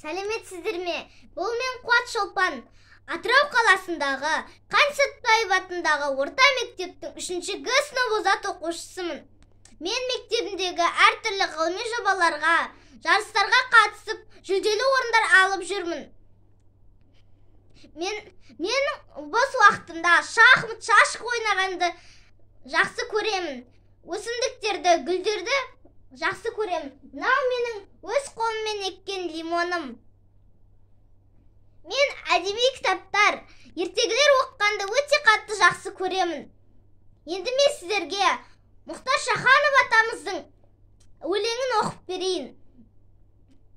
Сәлеметсіздер ме? Бұл мен Қуат Шолпан. Атырау қаласындағы Қаныш Сәтпаев атындағы орта мектептің 3-ші Г сынып озат оқушысымын. Мен мектебіндегі әртүрлі ғылыми жобаларға, жарыстарға қатысып, жүлделі орындар алып жүрмін. Мен бос уақытымда шахмат, шашық ойнағанды жақсы көремін. Өсімдіктерді, гүлдерді жақсы көремін. Мынау менің өз қолыммен еккен лимоным. Мен әдеби кітаптар, ертегілер оқығанды өте қатты жақсы көремін. Енді мен сіздерге Мұхтар Шаханов атамыздың өлеңін оқып берейін.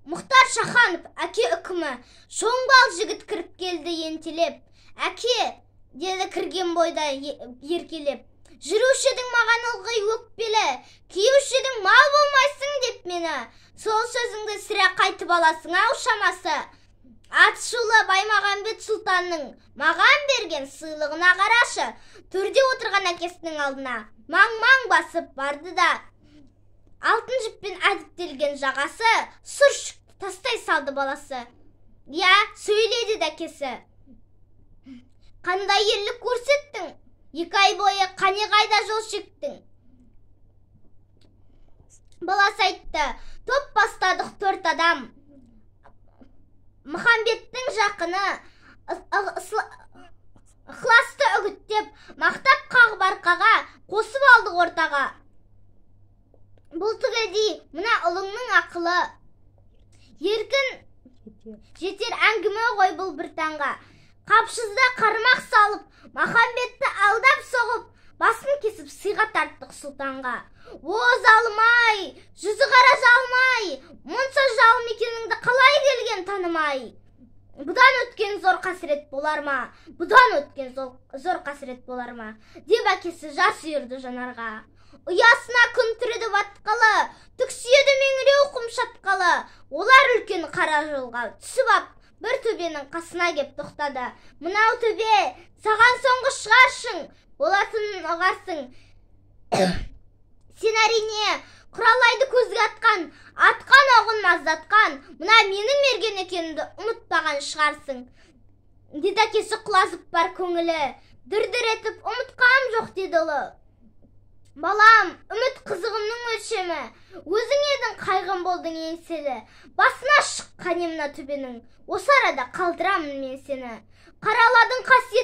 Мұхтар Шаханов, әке үкімі, шоңбал жігіт кіріп келді ентелеп. Әке, деді кірген бойда еркелеп. Жүруші едің маған ылғи өкпелі, киюші едің мал болмайсың деп мені. Сол сөзіңді сірә қайтып аласың ау шамасы. Атшулы Баймағамбет сұлтанның маған берген сыйлығына қарашы. Төрде отырған әкесінің алдына маң-маң басып барды да алтын жіппен әдіптелген жағасы сұр шүкті тастай салды баласы. Я, сөйледі әкесі. Қандай ерлік көрсеттің? 2 ай бойы қане қайда жол шектің? Баласы айтты, топ бастадық 4 адам. Мұхамбеттің жақыны ықыласты үгіттеп, мақтап қағып арқаға, қосып алдық ортаға. Бұл түгелдей, мына ұлыңның ақылы. Еркін жетер әңгіме ғой бұл бір таңға. Қапшызда қармақ салып, Махамбетті алдап соғып, басын кесіп сыйға тарттық сұлтанға. О, залым-ай, жүзі қара жалмай, мұнса жалым екеніңді қалай келген танымай. Бұдан өткен зор қасірет болар ма? Бұдан өткен зор қасірет болар ма? Деп әкесі жас үйірді жанарға. Ұясына күн түреді батқалы, түксиеді меңіреу құм шатқалы. Олар үлкен қара жолға түсіп ап, бір төбенің қасына кеп тоқтады. Мынау төбе, саған соңғы шығаршың, болатынын ұғарсың. Сен әрине, құралайды көзге атқан, атқан оғын маздатқан, мұна менің мерген екенімді ұмытпаған шығарсың. Деді әкесі құлазып бар көңілі, дүр-дүр етіп ұмытқам жоқ деді ұлы. Балам, үміт қызығымның өлшемі, өзің едің қайғым болдың еңселі. Басына шыққан емна төбенің, осы арада қалдырамын мен сені. Қараладың қасиет